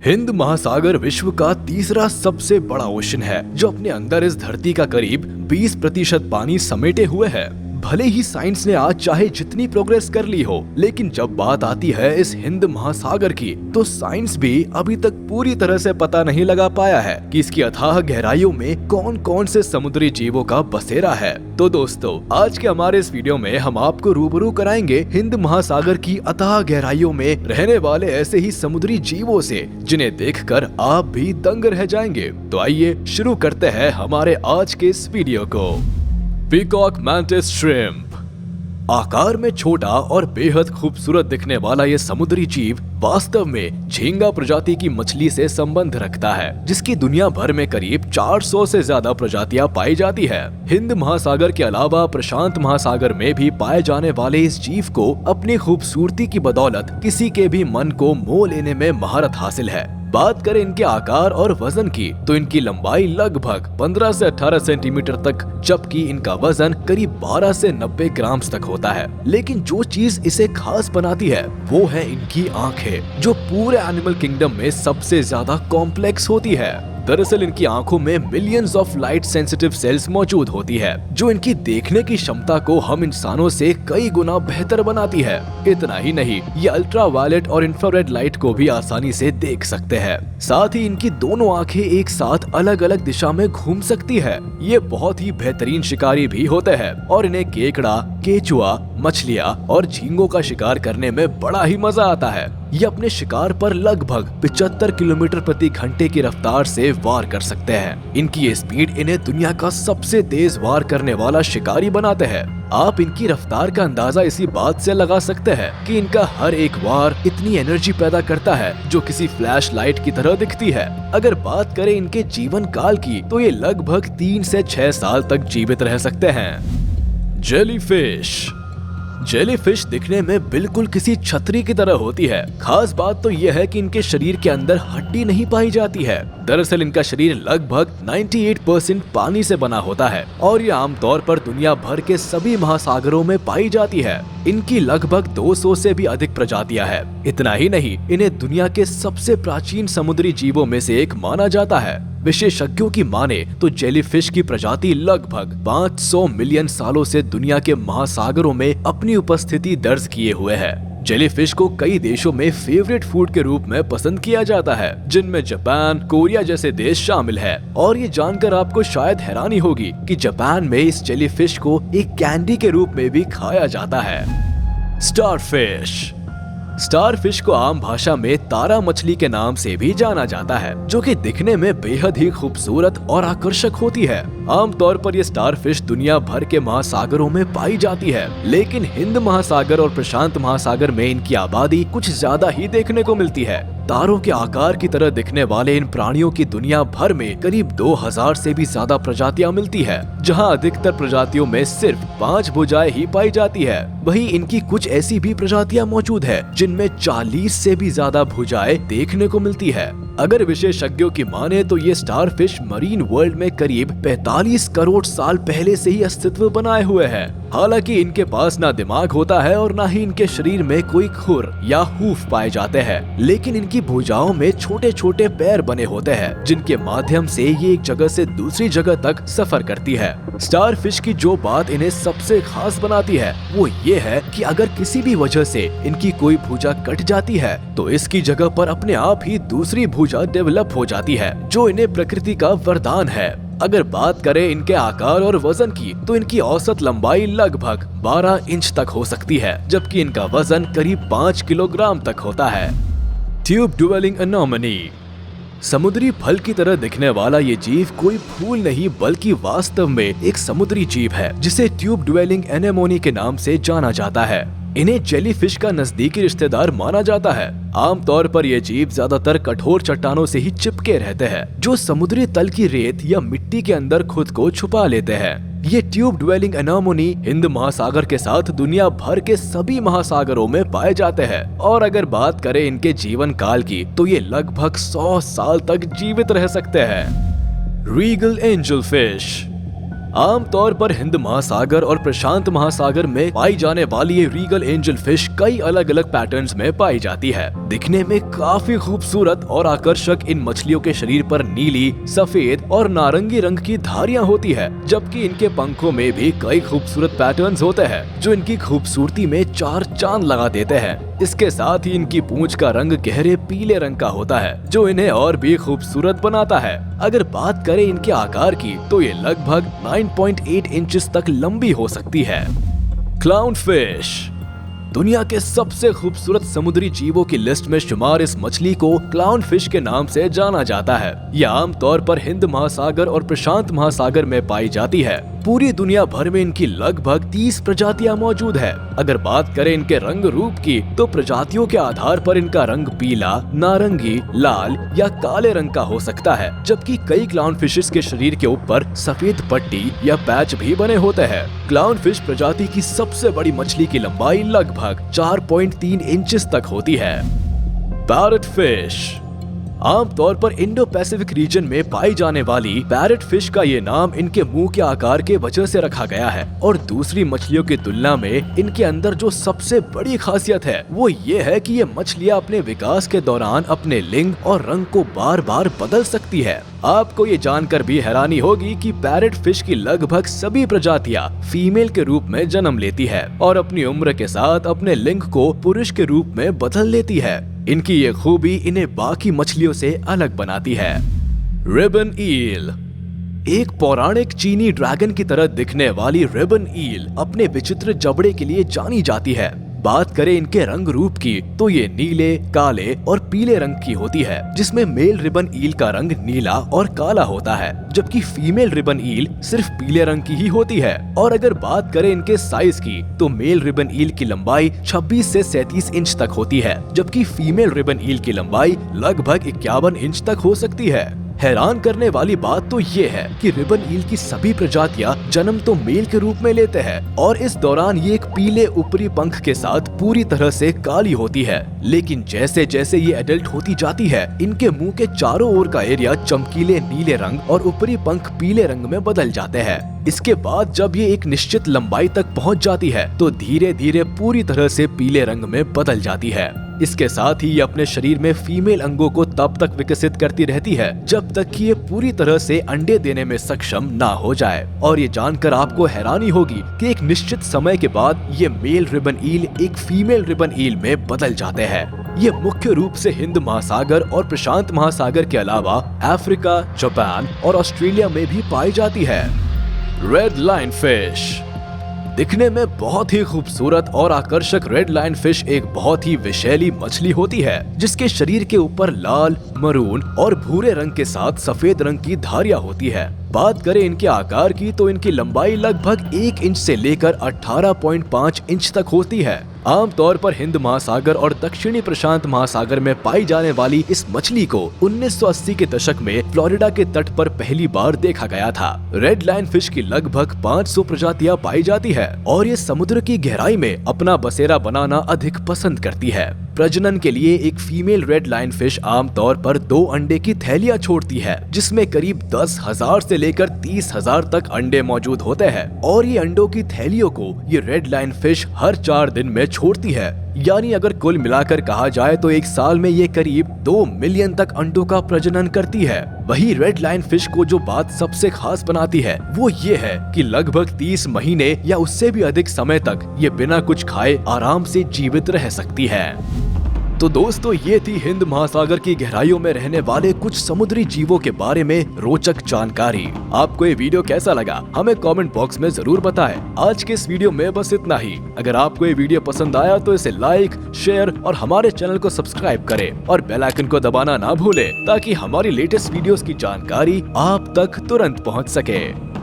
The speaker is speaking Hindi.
हिंद महासागर विश्व का तीसरा सबसे बड़ा ओशन है, जो अपने अंदर इस धरती का करीब 20% पानी समेटे हुए है। भले ही साइंस ने आज चाहे जितनी प्रोग्रेस कर ली हो, लेकिन जब बात आती है इस हिंद महासागर की, तो साइंस भी अभी तक पूरी तरह से पता नहीं लगा पाया है कि इसकी अथाह गहराइयों में कौन कौन से समुद्री जीवों का बसेरा है। तो दोस्तों, आज के हमारे इस वीडियो में हम आपको रूबरू कराएंगे हिंद महासागर की अथाह गहराइयों में रहने वाले ऐसे ही समुद्री जीवों से, जिन्हें देखकर आप भी दंग रह जाएंगे। तो आइए शुरू करते हैं हमारे आज के इस वीडियो को। Peacock mantis shrimp. आकार में छोटा और बेहद खूबसूरत दिखने वाला ये समुद्री जीव वास्तव में झींगा प्रजाति की मछली से संबंध रखता है, जिसकी दुनिया भर में करीब 400 से ज्यादा प्रजातियां पाई जाती है। हिंद महासागर के अलावा प्रशांत महासागर में भी पाए जाने वाले इस जीव को अपनी खूबसूरती की बदौलत किसी के भी मन को मोह लेने में महारत हासिल है। बात करें इनके आकार और वजन की, तो इनकी लंबाई लगभग 15 से 18 सेंटीमीटर तक, जबकि इनका वजन करीब 12 से 90 ग्राम तक होता है। लेकिन जो चीज इसे खास बनाती है वो है इनकी आंखें, जो पूरे एनिमल किंगडम में सबसे ज्यादा कॉम्प्लेक्स होती है। दरअसल इनकी आंखों में millions of light sensitive sales मौजूद होती है, जो इनकी देखने की क्षमता को हम इंसानों से कई गुना बेहतर बनाती है। इतना ही नहीं, ये अल्ट्रावायलेट और इंफ्रारेड लाइट को भी आसानी से देख सकते हैं। साथ ही इनकी दोनों आंखें एक साथ अलग अलग दिशा में घूम सकती है। ये बहुत ही बेहतरीन शिकारी भी होते हैं और इन्हें केकड़ा, केचुआ, मछलियाँ और झींगों का शिकार करने में बड़ा ही मजा आता है। ये अपने शिकार पर लगभग 75 किलोमीटर प्रति घंटे की रफ्तार से वार कर सकते हैं। इनकी ये स्पीड इन्हें दुनिया का सबसे तेज वार करने वाला शिकारी बनाते हैं। आप इनकी रफ्तार का अंदाजा इसी बात से लगा सकते हैं कि इनका हर एक वार इतनी एनर्जी पैदा करता है जो किसी फ्लैश लाइट की तरह दिखती है। अगर बात करें इनके जीवन काल की, तो ये लगभग 3 से 6 साल तक जीवित रह सकते हैं। जेलीफिश। जेलीफिश दिखने में बिल्कुल किसी छतरी की तरह होती है। खास बात तो यह है कि इनके शरीर के अंदर हड्डी नहीं पाई जाती है। दरअसल इनका शरीर लगभग 98% पानी से बना होता है और ये आमतौर पर दुनिया भर के सभी महासागरों में पाई जाती है। इनकी लगभग 200 से भी अधिक प्रजातियां हैं। इतना ही नहीं, इन्हें दुनिया के सबसे प्राचीन समुद्री जीवों में से एक माना जाता है। विशेषज्ञों की माने तो जेलीफिश की प्रजाति लगभग 500 मिलियन सालों से दुनिया के महासागरों में अपनी उपस्थिति दर्ज किए हुए है। जेलीफिश को कई देशों में फेवरेट फूड के रूप में पसंद किया जाता है, जिनमें जापान, कोरिया जैसे देश शामिल है। और ये जानकर आपको शायद हैरानी होगी कि जापान में इस जेलीफिश को एक कैंडी के रूप में भी खाया जाता है। स्टारफिश। स्टारफिश को आम भाषा में तारा मछली के नाम से भी जाना जाता है, जो कि दिखने में बेहद ही खूबसूरत और आकर्षक होती है। आमतौर पर ये स्टारफिश दुनिया भर के महासागरों में पाई जाती है, लेकिन हिंद महासागर और प्रशांत महासागर में इनकी आबादी कुछ ज्यादा ही देखने को मिलती है। तारों के आकार की तरह दिखने वाले इन प्राणियों की दुनिया भर में करीब 2000 से भी ज्यादा प्रजातियां मिलती है, जहां अधिकतर प्रजातियों में सिर्फ 5 भुजाएं ही पाई जाती है। वहीं इनकी कुछ ऐसी भी प्रजातियां मौजूद है जिनमें 40 से भी ज्यादा भुजाएं देखने को मिलती है। अगर विशेषज्ञों की माने तो ये स्टारफिश मरीन वर्ल्ड में करीब 45 करोड़ साल पहले से ही अस्तित्व बनाए हुए हैं। हालांकि इनके पास ना दिमाग होता है और ना ही इनके शरीर में कोई खुर या हूफ पाए जाते हैं, लेकिन इनकी भुजाओं में छोटे छोटे पैर बने होते हैं, जिनके माध्यम से ये एक जगह से दूसरी जगह तक सफर करती है। स्टारफिश की जो बात इन्हें सबसे खास बनाती है वो ये है कि अगर किसी भी वजह से इनकी कोई भुजा कट जाती है, तो इसकी जगह पर अपने आप ही दूसरी भुजा डेवलप हो जाती है, जो इन्हें प्रकृति का वरदान है। अगर बात करें इनके आकार और वजन की, तो इनकी औसत लंबाई लगभग 12 इंच तक हो सकती है, जबकि इनका वजन करीब 5 किलोग्राम तक होता है। Tube dwelling anemone. समुद्री फल की तरह दिखने वाला ये जीव कोई फूल नहीं, बल्कि वास्तव में एक समुद्री जीव है, जिसे ट्यूब ड्वेलिंग एनेमोनी के नाम से जाना जाता है। इन्हें जेलीफिश का नजदीकी रिश्तेदार माना जाता है। आमतौर पर ये जीव ज्यादातर कठोर चट्टानों से ही चिपके रहते हैं, जो समुद्री तल की रेत या मिट्टी के अंदर खुद को छुपा लेते हैं। ये ट्यूब ड्वेलिंग एनोमनी हिंद महासागर के साथ दुनिया भर के सभी महासागरों में पाए जाते हैं। और अगर बात करें इनके जीवन काल की, तो ये लगभग 100 साल तक जीवित रह सकते हैं। Regal angel fish. आमतौर पर हिंद महासागर और प्रशांत महासागर में पाई जाने वाली ये रीगल एंजल फिश कई अलग अलग पैटर्न्स में पाई जाती है। दिखने में काफी खूबसूरत और आकर्षक इन मछलियों के शरीर पर नीली, सफेद और नारंगी रंग की धारियां होती है, जबकि इनके पंखों में भी कई खूबसूरत पैटर्न्स होते हैं जो इनकी खूबसूरती में चार चांद लगा देते हैं। इसके साथ ही इनकी पूंछ का रंग गहरे पीले रंग का होता है जो इन्हें और भी खूबसूरत बनाता है। अगर बात करें इनके आकार की तो ये लगभग 9.8 इंचेस तक लंबी हो सकती है। क्लाउन फिश दुनिया के सबसे खूबसूरत समुद्री जीवों की लिस्ट में शुमार इस मछली को क्लाउन फिश के नाम से जाना जाता है। यह आमतौर पर हिंद महासागर और प्रशांत महासागर में पाई जाती है। पूरी दुनिया भर में इनकी लगभग 30 प्रजातियां मौजूद है। अगर बात करें इनके रंग रूप की तो प्रजातियों के आधार पर इनका रंग पीला, नारंगी, लाल या काले रंग का हो सकता है, जबकि कई क्लाउन फिशेस के शरीर के ऊपर सफेद पट्टी या पैच भी बने होते हैं। क्लाउन फिश प्रजाति की सबसे बड़ी मछली की लंबाई लगभग 4.3 इंचेस तक होती है। पैरट फिश आमतौर पर इंडो पैसिफिक रीजन में पाई जाने वाली पैरट फिश का ये नाम इनके मुंह के आकार के वजह से रखा गया है और दूसरी मछलियों की तुलना में इनके अंदर जो सबसे बड़ी खासियत है वो ये है कि ये मछलियां अपने विकास के दौरान अपने लिंग और रंग को बार बार बदल सकती है। आपको ये जानकर भी हैरानी होगी कि पैरट फिश की लगभग सभी प्रजातियां फीमेल के रूप में जन्म लेती है और अपनी उम्र के साथ अपने लिंग को पुरुष के रूप में बदल लेती है। इनकी ये खूबी इन्हें बाकी मछलियों से अलग बनाती है। रिबन ईल एक पौराणिक चीनी ड्रैगन की तरह दिखने वाली रिबन ईल अपने विचित्र जबड़े के लिए जानी जाती है। बात करें इनके रंग रूप की तो ये नीले, काले और पीले रंग की होती है, जिसमें मेल रिबन ईल का रंग नीला और काला होता है, जबकि फीमेल रिबन ईल सिर्फ पीले रंग की ही होती है। और अगर बात करें इनके साइज की तो मेल रिबन ईल की लंबाई 26 से 37 इंच तक होती है, जबकि फीमेल रिबन ईल की लंबाई लगभग 51 इंच तक हो सकती है। हैरान करने वाली बात तो ये है कि रिबन ईल की सभी प्रजातियां जन्म तो मेल के रूप में लेते हैं और इस दौरान ये एक पीले ऊपरी पंख के साथ पूरी तरह से काली होती है, लेकिन जैसे जैसे ये एडल्ट होती जाती है इनके मुंह के चारों ओर का एरिया चमकीले नीले रंग और ऊपरी पंख पीले रंग में बदल जाते हैं। इसके बाद जब ये एक निश्चित लंबाई तक पहुंच जाती है तो धीरे धीरे पूरी तरह से पीले रंग में बदल जाती है। इसके साथ ही ये अपने शरीर में फीमेल अंगों को तब तक विकसित करती रहती है जब तक कि ये पूरी तरह से अंडे देने में सक्षम ना हो जाए। और ये जानकर आपको हैरानी होगी कि एक निश्चित समय के बाद ये मेल रिबन ईल एक फीमेल रिबन ईल में बदल जाते हैं। ये मुख्य रूप से हिंद महासागर और प्रशांत महासागर के अलावा अफ्रीका, जापान और ऑस्ट्रेलिया में भी पाई जाती है। रेड लाइन फिश दिखने में बहुत ही खूबसूरत और आकर्षक रेड लाइन फिश एक बहुत ही विषैली मछली होती है, जिसके शरीर के ऊपर लाल, मरून और भूरे रंग के साथ सफेद रंग की धारियां होती है। बात करें इनके आकार की तो इनकी लंबाई लगभग 1 इंच से लेकर 18.5 इंच तक होती है। आमतौर पर हिंद महासागर और दक्षिणी प्रशांत महासागर में पाई जाने वाली इस मछली को 1980 के दशक में फ्लोरिडा के तट पर पहली बार देखा गया था। रेड लाइन फिश की लगभग 500 प्रजातियां पाई जाती है और ये समुद्र की गहराई में अपना बसेरा बनाना अधिक पसंद करती है। प्रजनन के लिए एक फीमेल रेड लाइन फिश आमतौर पर 2 अंडे की थैलियां छोड़ती है, जिसमें करीब 10,000 से लेकर 30,000 तक अंडे मौजूद होते हैं और ये अंडों की थैलियों को ये रेड लाइन फिश हर 4 दिन में छोड़ती है। यानी अगर कुल मिलाकर कहा जाए तो एक साल में ये करीब 2 मिलियन तक अंडों का प्रजनन करती है। वही रेड लाइन फिश को जो बात सबसे खास बनाती है वो ये है कि लगभग 30 महीने या उससे भी अधिक समय तक ये बिना कुछ खाए आराम से जीवित रह सकती है। तो दोस्तों ये थी हिंद महासागर की गहराइयों में रहने वाले कुछ समुद्री जीवों के बारे में रोचक जानकारी। आपको ये वीडियो कैसा लगा हमें कमेंट बॉक्स में जरूर बताएं। आज के इस वीडियो में बस इतना ही। अगर आपको ये वीडियो पसंद आया तो इसे लाइक, शेयर और हमारे चैनल को सब्सक्राइब करें और बेल आइकन को दबाना ना भूलें ताकि हमारी लेटेस्ट वीडियोस की जानकारी आप तक तुरंत पहुंच सके।